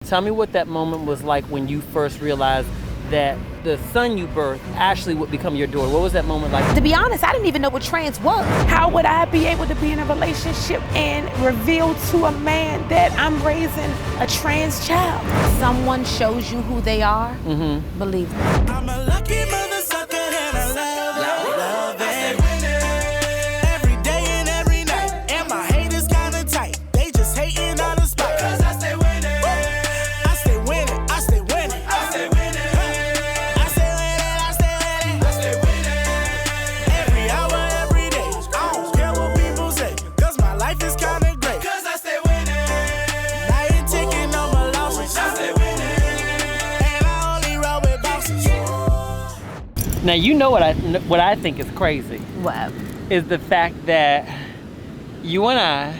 Tell me what that moment was like when you first realized that the son you birthed actually would become your daughter. What was that moment like? To be honest, I didn't even know what trans was. How would I be able to be in a relationship and reveal to a man that I'm raising a trans child? Someone shows you who they are, believe them. I'm a lucky mother sucker and I love it. Every day and every night. And my haters kinda tight. They just hating on the spot. Cause I stay winning. I stay winning. I stay winning. I stay winning. I stay winning. I stay winning. I stay winning. Every hour, every day. I don't care what people say. Cause my life is kinda great. Cause I stay winning. I ain't taking no more losses. I stay winning. And I only roll with bosses. Now you know what I think is crazy What? is the fact that you and I,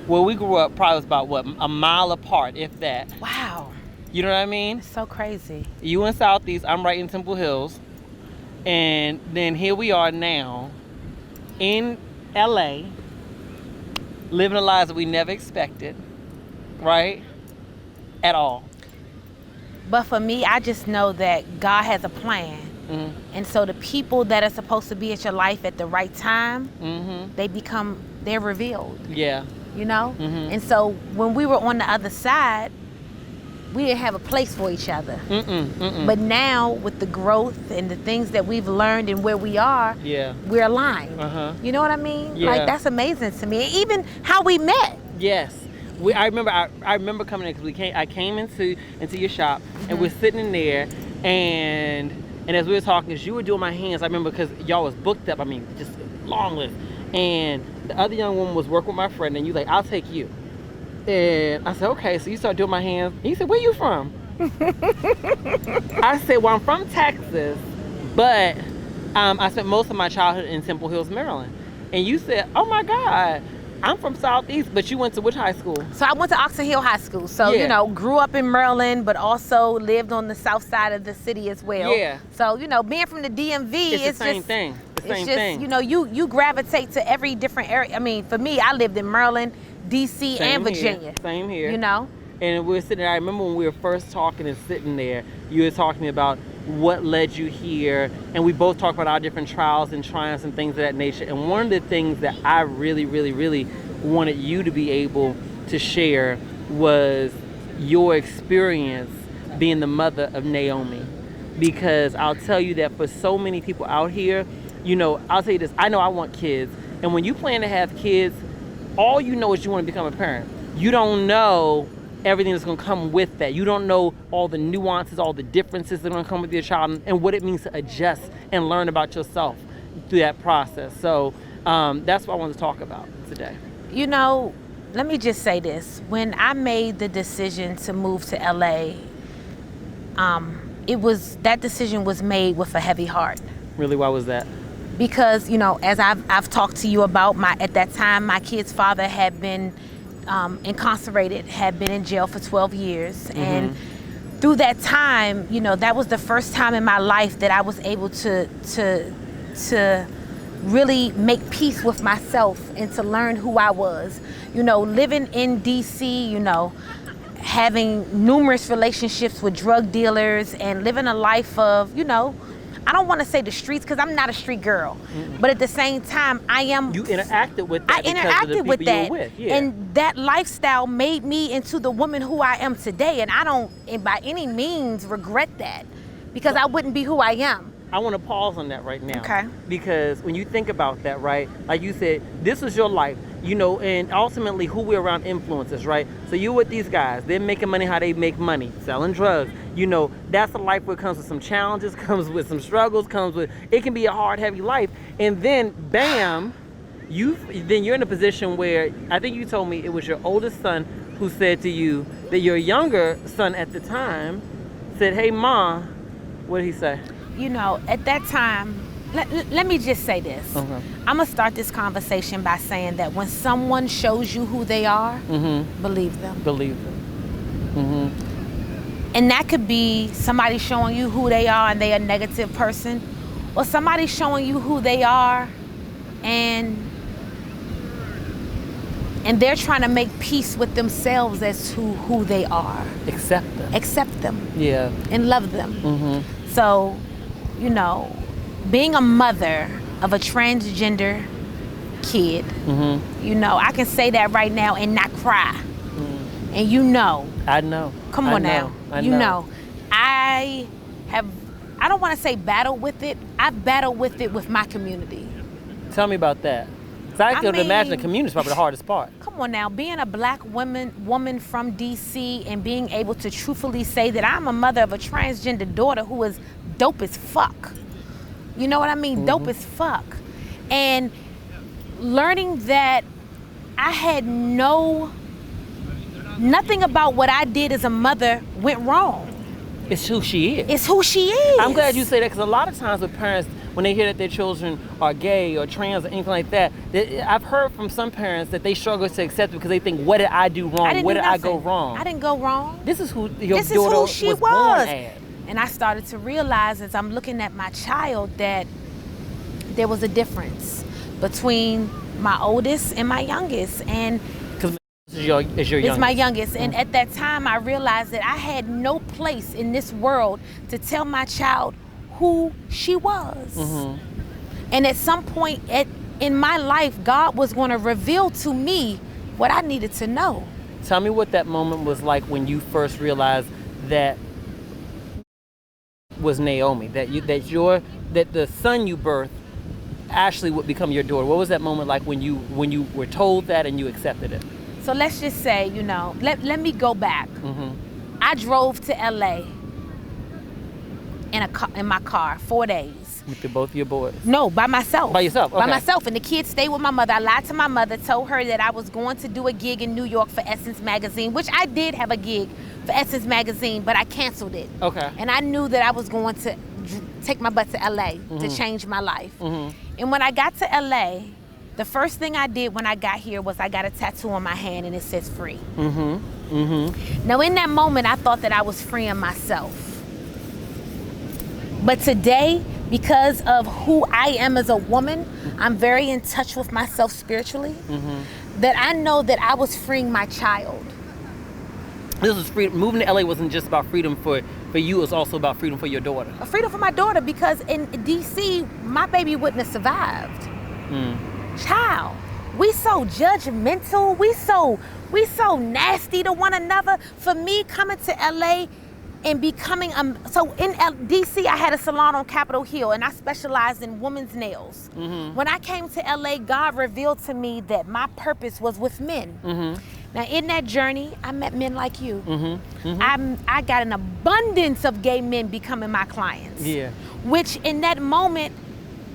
well, we grew up probably was about what, a mile apart, if that. Wow. You know what I mean? It's so crazy. You in Southeast, I'm right in Temple Hills, and then here we are now in LA, living the lives that we never expected, right? At all. But for me, I just know that God has a plan. And so the people that are supposed to be at your life at the right time, they're revealed, Yeah. you know? And so when we were on the other side, we didn't have a place for each other. But now with the growth and the things that we've learned and where we are, we're aligned. You know what I mean? Yeah. Like, that's amazing to me. Even how we met. Yes. I remember coming in because I came into your shop and we're sitting in there and as we were talking, as you were doing my hands, I remember because y'all was booked up, I mean, just long list. And the other young woman was working with my friend and you like, I'll take you. And I said, okay, so you start doing my hands. And he said, where you from? I said, well, I'm from Texas, but I spent most of my childhood in Temple Hills, Maryland. And you said, oh my God, I'm from Southeast, but you went to which high school? So I went to Oxon Hill High School. So, you know, grew up in Maryland, but also lived on the south side of the city as well. Yeah. So, you know, being from the DMV, it's the same thing. The same thing. You know, you gravitate to every different area. I mean, for me, I lived in Maryland, DC, and Virginia. Same here. You know? And we were sitting there, I remember when we were first talking and sitting there, you were talking to me about what led you here, and we both talked about our different trials and triumphs and things of that nature. And one of the things that I really, really, really wanted you to be able to share was your experience being the mother of Naomi. Because I'll tell you that for so many people out here, you know, I'll tell you this, I know I want kids, and when you plan to have kids, all you know is you want to become a parent. You don't know everything that's going to come with that. You don't know all the nuances, all the differences that are going to come with your child, and what it means to adjust and learn about yourself through that process. So that's what I wanted to talk about today. You know, let me just say this. When I made the decision to move to LA, that decision was made with a heavy heart. Really, why was that? Because, you know, as I've talked to you about, at that time, my kid's father had been incarcerated, had been in jail for 12 years. And through that time, you know, that was the first time in my life that I was able to really make peace with myself and to learn who I was. You know, living in DC, you know, having numerous relationships with drug dealers and living a life of, you know, I don't want to say the streets because I'm not a street girl, but at the same time, I am. You interacted with that. I interacted with that, you were with. Yeah. And that lifestyle made me into the woman who I am today, and I don't, by any means, regret that because I wouldn't be who I am. I want to pause on that right now. Okay. Because when you think about that, right, like you said, this is your life, you know, and ultimately who we're around influences, right? So you're with these guys, they're making money how they make money, selling drugs. You know, that's a life where it comes with some challenges, comes with some struggles, it can be a hard, heavy life. And then, bam, then you're in a position where, I think you told me it was your oldest son who said to you that your younger son at the time said, hey, Ma, what did he say? You know, at that time, let me just say this. Okay. I'm going to start this conversation by saying that when someone shows you who they are, believe them. Believe them. And that could be somebody showing you who they are and they're a negative person, or somebody showing you who they are and And they're trying to make peace with themselves as to who they are. Accept them. Yeah. And love them. So, you know, being a mother of a transgender kid, you know, I can say that right now and not cry. And you know. I know. Come on now. You know. I don't want to say battle with it. I've battled with it with my community. Tell me about that. I could imagine the community is probably the hardest part. Come on now, being a black woman from DC and being able to truthfully say that I'm a mother of a transgender daughter who is dope as fuck. You know what I mean? Dope as fuck. And learning that I had nothing about what I did as a mother went wrong. It's who she is. It's who she is. I'm glad you say that, because a lot of times with parents, when they hear that their children are gay or trans or anything like that, I've heard from some parents that they struggle to accept it because they think, what did I do wrong? Where did I go wrong? I didn't go wrong. This is who your daughter was born as. And I started to realize as I'm looking at my child that there was a difference between my oldest and my youngest. And it's my youngest. And at that time, I realized that I had no place in this world to tell my child who she was. And at some point in my life, God was going to reveal to me what I needed to know. Tell me what that moment was like when you first realized that was Naomi, that the son you birthed actually would become your daughter. What was that moment like when you were told that and you accepted it? So let's just say, you know, let me go back. I drove to LA in my car 4 days. With both of your boys? No, by myself. By yourself? Okay. By myself, and the kids stayed with my mother. I lied to my mother, told her that I was going to do a gig in New York for Essence Magazine, which I did have a gig for Essence Magazine, but I canceled it. Okay. And I knew that I was going to take my butt to LA to change my life. And when I got to LA, the first thing I did when I got here was I got a tattoo on my hand and it says free. Now in that moment, I thought that I was freeing myself. But today, because of who I am as a woman, I'm very in touch with myself spiritually, that I know that I was freeing my child. This was freedom. Moving to LA wasn't just about freedom for you, it was also about freedom for your daughter. Freedom for my daughter, because in DC, my baby wouldn't have survived. Child, we so judgmental, we so nasty to one another. For me, coming to LA and becoming so in DC, I had a salon on Capitol Hill and I specialized in women's nails. When I came to LA, God revealed to me that my purpose was with men. Now in that journey, I met men like you. I got an abundance of gay men becoming my clients. Which in that moment,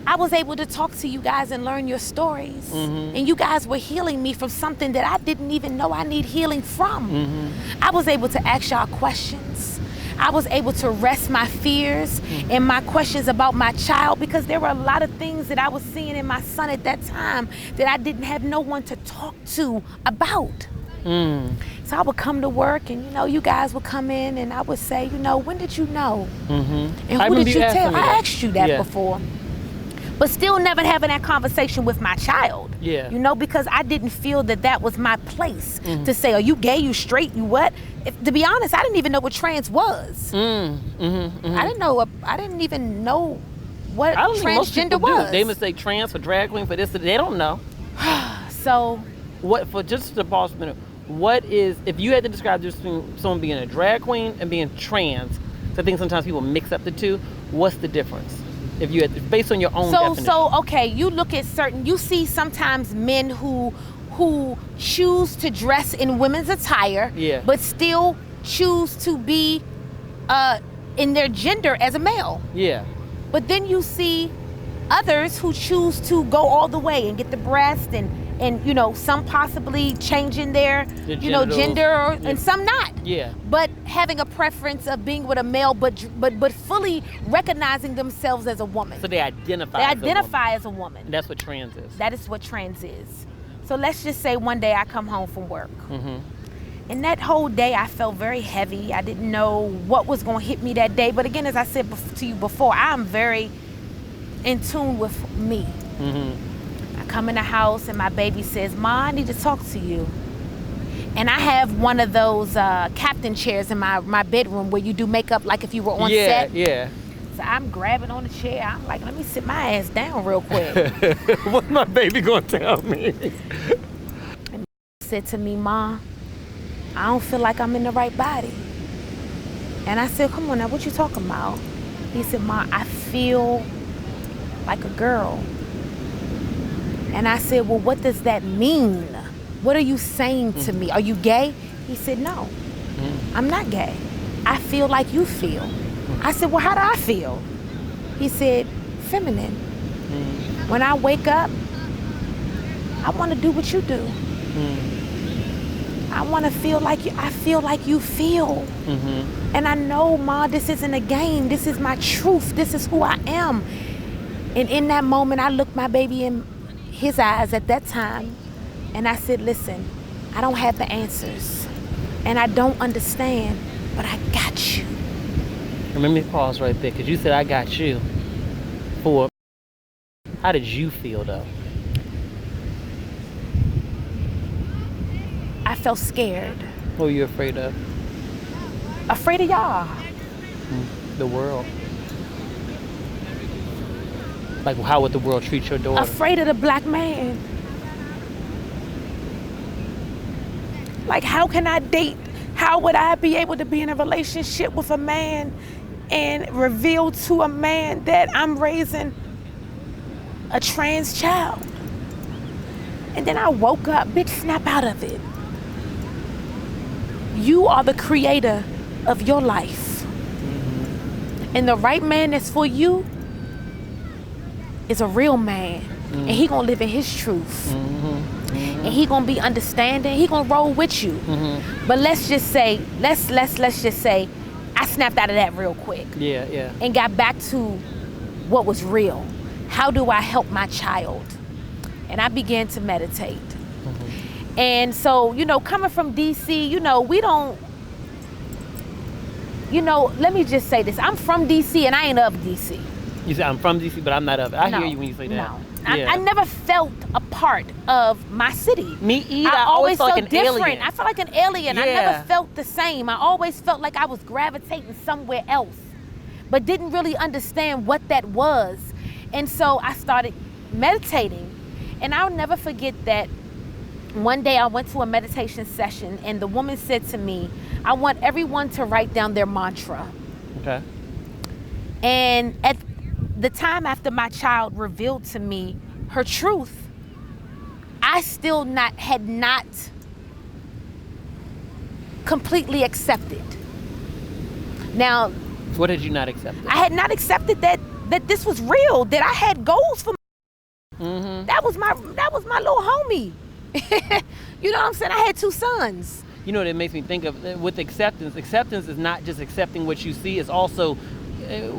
I was able to talk to you guys and learn your stories. And you guys were healing me from something that I didn't even know I need healing from. I was able to ask y'all questions. I was able to rest my fears and my questions about my child, because there were a lot of things that I was seeing in my son at that time that I didn't have no one to talk to about. So I would come to work and, you know, you guys would come in and I would say, you know, when did you know? And who did you tell? I asked you that before. But still never having that conversation with my child. You know, because I didn't feel that that was my place to say, are you gay, you straight, you what? To be honest, I didn't even know what trans was. I didn't even know what transgender was. They mistake trans for drag queen for this, they don't know. So, just to pause a minute, what is, if you had to describe this between someone being a drag queen and being trans, so I think sometimes people mix up the two, what's the difference? If you had, based on your own definition. So okay, you look at you see sometimes men who choose to dress in women's attire, but still choose to be in their gender as a male. But then you see others who choose to go all the way and get the breast and you know, some possibly changing their you know, gender and some not. But having a preference of being with a male, but fully recognizing themselves as a woman. So they identify as a woman. And that's what trans is. That is what trans is. So let's just say one day I come home from work. And that whole day I felt very heavy. I didn't know what was going to hit me that day. But again, as I said to you before, I'm very in tune with me. I come in the house and my baby says, "Ma, I need to talk to you." And I have one of those captain chairs in my bedroom where you do makeup like if you were on set. Yeah. So I'm grabbing on the chair. I'm like, let me sit my ass down real quick. What's my baby gonna tell me? And said to me, "Ma, I don't feel like I'm in the right body." And I said, "Come on now, what you talking about?" He said, "Ma, I feel like a girl." And I said, "Well, what does that mean? What are you saying to me? Are you gay?" He said, "No, I'm not gay. I feel like you feel." I said, "Well, how do I feel?" He said, "Feminine. When I wake up, I want to do what you do. I want to feel like you. I feel like you feel. And I know, Ma, this isn't a game. This is my truth. This is who I am." And in that moment, I looked my baby in his eyes at that time, and I said, "Listen, I don't have the answers, and I don't understand, but I got you." And let me pause right there, because you said I got you. How did you feel though? I felt scared. What were you afraid of? Afraid of y'all. The world. Like, how would the world treat your daughter? Afraid of the black man. Like, how can I date? How would I be able to be in a relationship with a man and reveal to a man that I'm raising a trans child? And then I woke up, bitch, snap out of it. You are the creator of your life. And the right man that's for you is a real man. And he gonna live in his truth. And he gonna be understanding. He gonna roll with you. But let's just say, let's just say, I snapped out of that real quick. Yeah. And got back to what was real. How do I help my child? And I began to meditate. And so, coming from DC, we don't, let me just say this. I'm from DC and I ain't of DC. You said I'm from DC, but I'm not of it. I hear you when you say that. No. Yeah. I never felt a part of my city. Me either. I always felt felt like an different. alien. I felt like an alien. I Yeah. never felt the same. I always felt like I was gravitating somewhere else, but didn't really understand what that was. And so I started meditating. And I'll never forget that one day I went to a meditation session and the woman said to me, "I want everyone to write down their mantra." Okay. And at the time after my child revealed to me her truth, I still had not completely accepted. Now, What did you not accept? I had not accepted that this was real, that I had goals for That was my little homie. You know what I'm saying? I had 2 sons. You know what it makes me think of with acceptance. Acceptance is not just accepting what you see. It's also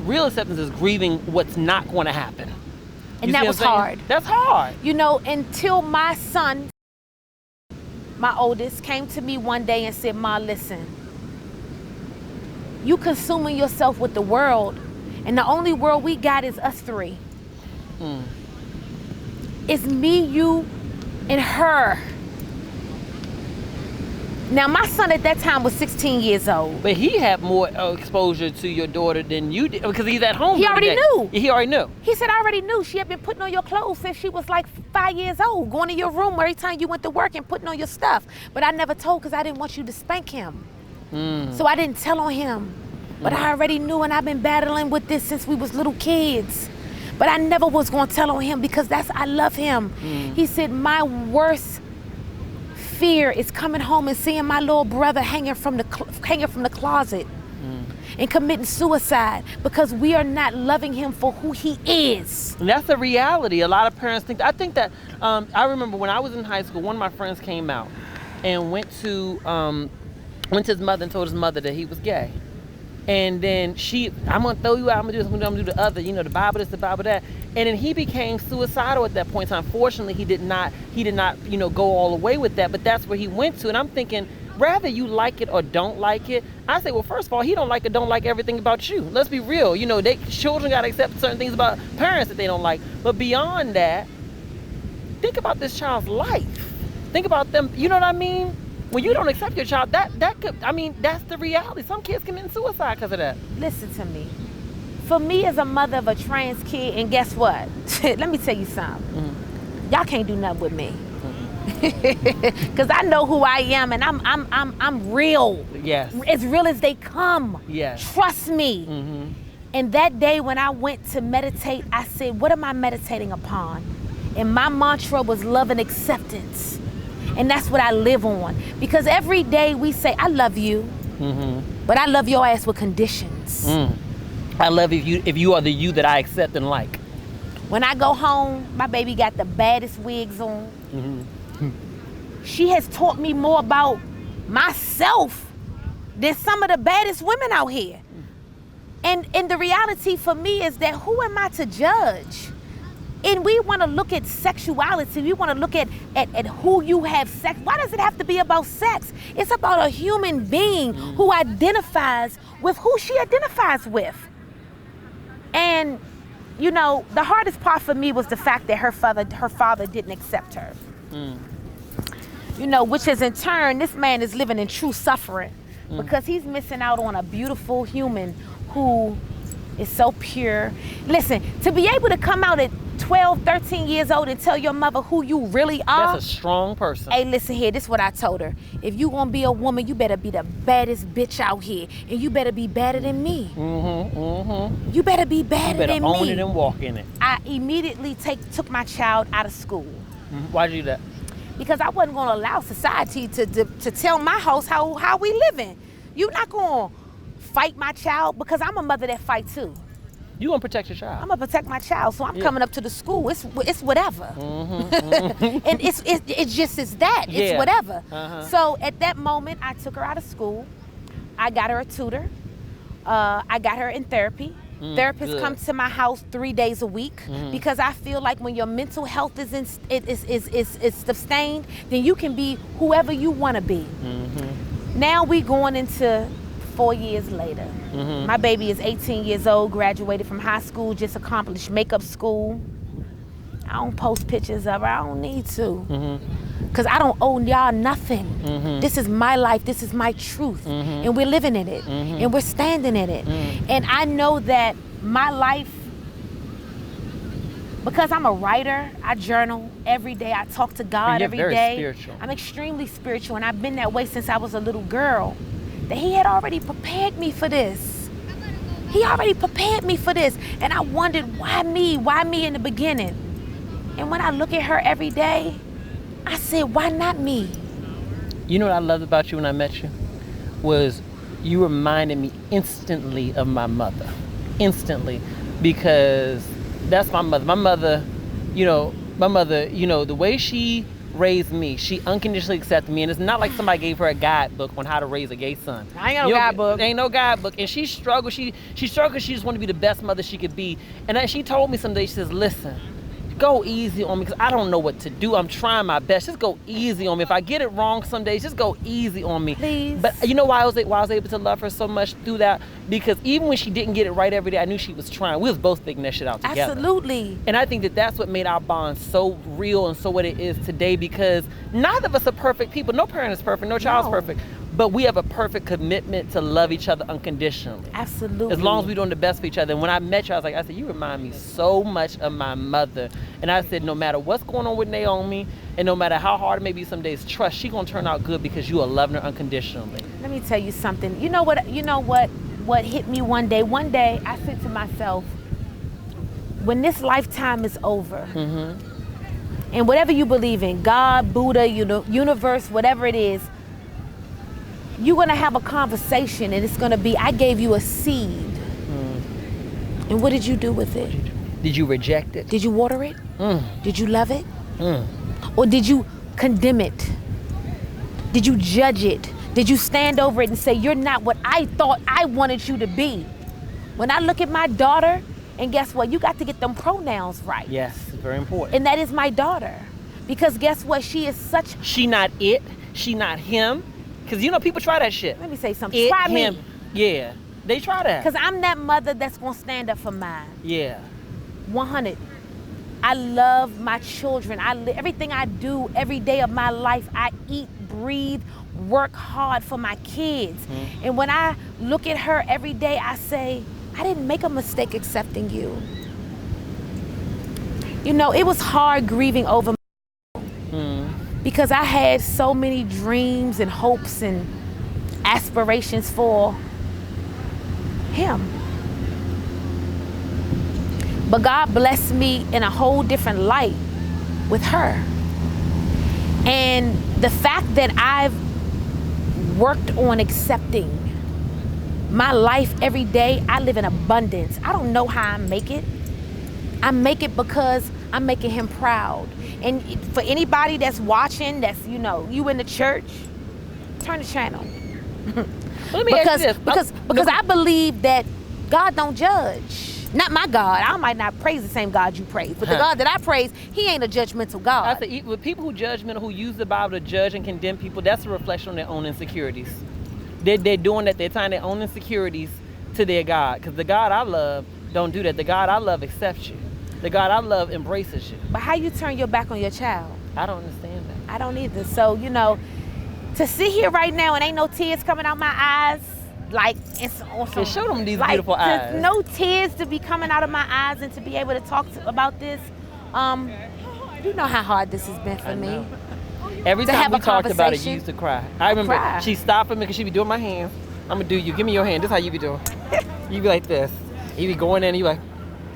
real acceptance is grieving what's not going to happen. And that was hard. That's hard. Until my son, my oldest, came to me one day and said, "Ma, listen, you consuming yourself with the world, and the only world we got is us 3. It's me, you, and her." Now, my son at that time was 16 years old. But he had more exposure to your daughter than you did because he's at home. He already knew. He already knew. He said, "I already knew. She had been putting on your clothes since she was like 5 years old, going to your room every time you went to work and putting on your stuff. But I never told because I didn't want you to spank him. So I didn't tell on him. But I already knew, and I've been battling with this since we was little kids. But I never was going to tell on him because I love him." He said, "My worst fear is coming home and seeing my little brother hanging from the closet and committing suicide because we are not loving him for who he is." And that's the reality. A lot of parents think. I think that I remember when I was in high school, one of my friends came out and went to his mother and told his mother that he was gay. And then "I'm gonna throw you out. I'm gonna do this. I'm gonna do the other. The Bible this, the Bible that." And then he became suicidal at that point in time. Fortunately, he did not, go all the way with that. But that's where he went to. And I'm thinking, rather you like it or don't like it, I say, well, first of all, he don't like or don't like everything about you. Let's be real. Children gotta accept certain things about parents that they don't like. But beyond that, think about this child's life. Think about them. You know what I mean? When you don't accept your child, that could, I mean, that's the reality. Some kids commit suicide because of that. Listen to me. For me as a mother of a trans kid, and guess what? Let me tell you something. Y'all can't do nothing with me. Cause I know who I am, and I'm real. Yes. As real as they come. Yes. Trust me. And that day when I went to meditate, I said, what am I meditating upon? And my mantra was love and acceptance. And that's what I live on. Because every day we say, I love you, but I love your ass with conditions. I love if you are the you that I accept and like. When I go home, my baby got the baddest wigs on. She has taught me more about myself than some of the baddest women out here. And the reality for me is that who am I to judge? And we want to look at sexuality. We want to look at who you have sex. Why does it have to be about sex? It's about a human being who identifies with who she identifies with. And, you know, the hardest part for me was the fact that her father didn't accept her. You know, which is in turn, this man is living in true suffering because he's missing out on a beautiful human who is so pure. Listen, to be able to come out at 12, 13 years old and tell your mother who you really are. That's a strong person. Hey, listen here, this is what I told her. If you gonna be a woman, you better be the baddest bitch out here. And you better be better than me. You better be better than me. You better own it and walk in it. I immediately took my child out of school. Why'd you do that? Because I wasn't gonna allow society to tell my house how we living. You're not gonna fight my child because I'm a mother that fight too. You gonna protect your child. I'm gonna protect my child, so I'm coming up to the school. It's whatever, and it's just that. It's whatever. So at that moment, I took her out of school. I got her a tutor. I got her in therapy. Therapists come to my house 3 days a week because I feel like when your mental health is sustained, then you can be whoever you want to be. Now we going into 4 years later. My baby is 18 years old, graduated from high school, just accomplished makeup school. I don't post pictures of her, I don't need to. Because I don't owe y'all nothing. This is my life, this is my truth. And we're living in it, and we're standing in it. And I know that my life, because I'm a writer, I journal every day, I talk to God every day. You're very spiritual. I'm extremely spiritual, and I've been that way since I was a little girl. That he had already prepared me for this. He already prepared me for this. And I wondered, why me? Why me in the beginning? And when I look at her every day, I said, why not me? You know what I loved about you when I met you? Was you reminded me instantly of my mother. Instantly. Because that's my mother. My mother, the way she raised me, she unconditionally accepted me, and it's not like somebody gave her a guidebook on how to raise a gay son. I ain't got no guidebook. There ain't no guidebook, and she struggled. She struggled because she just wanted to be the best mother she could be. And then she told me someday, she says, listen, go easy on me because I don't know what to do. I'm trying my best. Just go easy on me. If I get it wrong some days, just go easy on me. Please. But you know why I was able to love her so much through that? Because even when she didn't get it right every day, I knew she was trying. We was both figuring that shit out together. Absolutely. And I think that that's what made our bond so real and so what it is today, because neither of us are perfect people. No parent is perfect. No child's perfect. But we have a perfect commitment to love each other unconditionally. Absolutely. As long as we're doing the best for each other. And when I met you, I said, you remind me so much of my mother. And I said, no matter what's going on with Naomi, and no matter how hard it may be some days, trust, she's gonna turn out good because you are loving her unconditionally. Let me tell you something. You know what hit me one day? One day I said to myself, when this lifetime is over, and whatever you believe in, God, Buddha, universe, whatever it is, you're gonna have a conversation, and it's gonna be, I gave you a seed. And what did you do with it? Did you reject it? Did you water it? Did you love it? Or did you condemn it? Did you judge it? Did you stand over it and say, you're not what I thought I wanted you to be? When I look at my daughter, and guess what? You got to get them pronouns right. Yes, very important. And that is my daughter. Because guess what? She is such... She not it. She not him. Because, people try that shit. Let me say something. Try him. me. Yeah. They try that. Because I'm that mother that's going to stand up for mine. Yeah. 100. I love my children. Everything I do every day of my life, I eat, breathe, work hard for my kids. And when I look at her every day, I say, I didn't make a mistake accepting you. You know, it was hard grieving over because I had so many dreams and hopes and aspirations for him. But God blessed me in a whole different light with her. And the fact that I've worked on accepting my life every day, I live in abundance. I don't know how I make it. I make it because I'm making him proud. And for anybody that's watching, that's, you know, you in the church, turn the channel. Let me ask you this. Because I believe that God don't judge. Not my God. I might not praise the same God you praise, but the God that I praise, he ain't a judgmental God. With people who judgmental, who use the Bible to judge and condemn people, that's a reflection on their own insecurities. They're doing that. They're tying their own insecurities to their God. Because the God I love don't do that. The God I love accepts you. The God I love embraces you. But how you turn your back on your child? I don't understand that. I don't either. So, you know, to sit here right now and ain't no tears coming out my eyes, like it's awesome. Show them these like, beautiful eyes. No tears to be coming out of my eyes and to be able to talk about this. You know how hard this has been for me. Every to time have we a talked about it, you conversation. used to cry. I remember she stopped me because she be doing my hands. I'm gonna do you. Give me your hand. This is how you be doing. You be like this. You be going in and you like,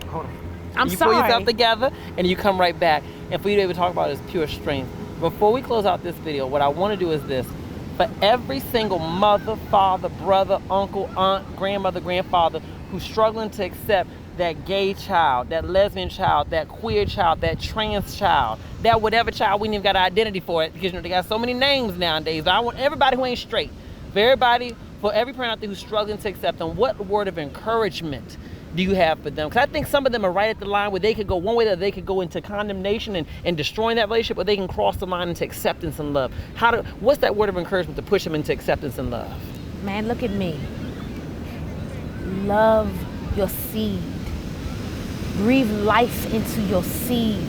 hold on. I'm you sorry. pull yourself together and you come right back. And for you to be able to talk about it is pure strength. Before we close out this video, what I want to do is this. For every single mother, father, brother, uncle, aunt, grandmother, grandfather who's struggling to accept that gay child, that lesbian child, that queer child, that trans child, that whatever child, we ain't even got an identity for it because, you know, they got so many names nowadays. But I want everybody who ain't straight, for every parent out there who's struggling to accept them, what word of encouragement do you have for them? Because I think some of them are right at the line where they could go one way, or they could go into condemnation and destroying that relationship, or they can cross the line into acceptance and love. What's that word of encouragement to push them into acceptance and love? Man, look at me. Love your seed. Breathe life into your seed.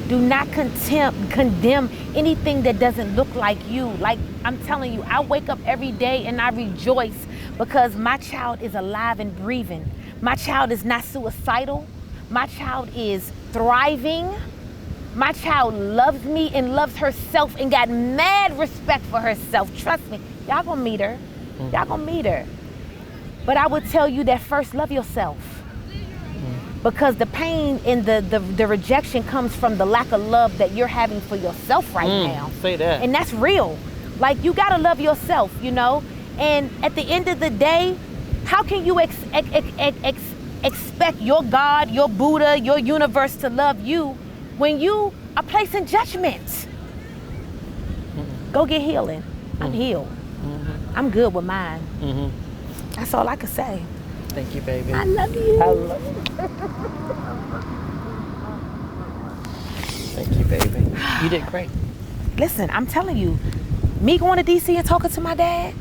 Do not condemn anything that doesn't look like you. Like I'm telling you, I wake up every day and I rejoice because my child is alive and breathing. My child is not suicidal. My child is thriving. My child loves me and loves herself and got mad respect for herself. Trust me, y'all gonna meet her. Y'all gonna meet her. But I would tell you that first, love yourself. Because the pain and the rejection comes from the lack of love that you're having for yourself right now. Say that. And that's real. Like, you gotta love yourself, you know? And at the end of the day, how can you expect your God, your Buddha, your universe to love you when you are placing judgments? Go get healing. I'm healed. I'm good with mine. That's all I can say. Thank you, baby. I love you. I love you. Thank you, baby. You did great. Listen, I'm telling you, me going to DC and talking to my dad,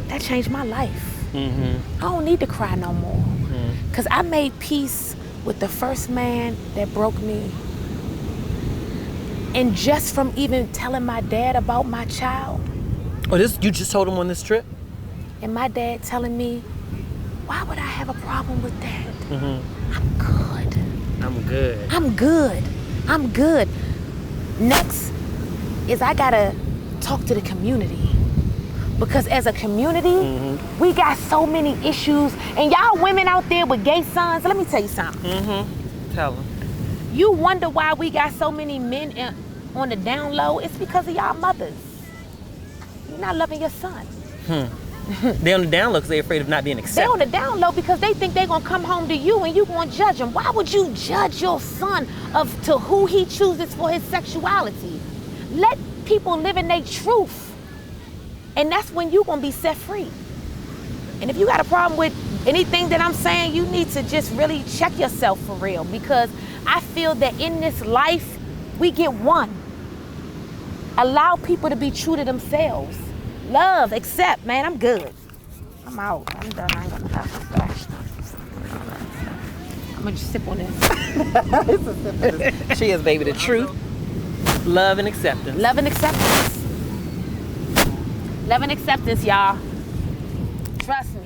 that changed my life. I don't need to cry no more. Because I made peace with the first man that broke me. And just from even telling my dad about my child. Oh, you just told him on this trip? And my dad telling me, why would I have a problem with that? I'm good. I'm good. I'm good. I'm good. Next is I gotta talk to the community. Because as a community, we got so many issues. And y'all women out there with gay sons, let me tell you something. Tell them. You wonder why we got so many men on the down low. It's because of y'all mothers. You're not loving your son. They on the down low because they're afraid of not being accepted. They on the down low because they think they're gonna come home to you and you gonna judge them. Why would you judge your son to who he chooses for his sexuality? Let people live in their truth. And that's when you gonna be set free. And if you got a problem with anything that I'm saying, you need to just really check yourself for real, because I feel that in this life, we get one. Allow people to be true to themselves. Love, accept, man, I'm good. I'm out. I'm done. I ain't gonna have to I'm gonna just sip on this. She is, baby, the truth, love, and acceptance. Love and acceptance. Love and acceptance, y'all. Trust me.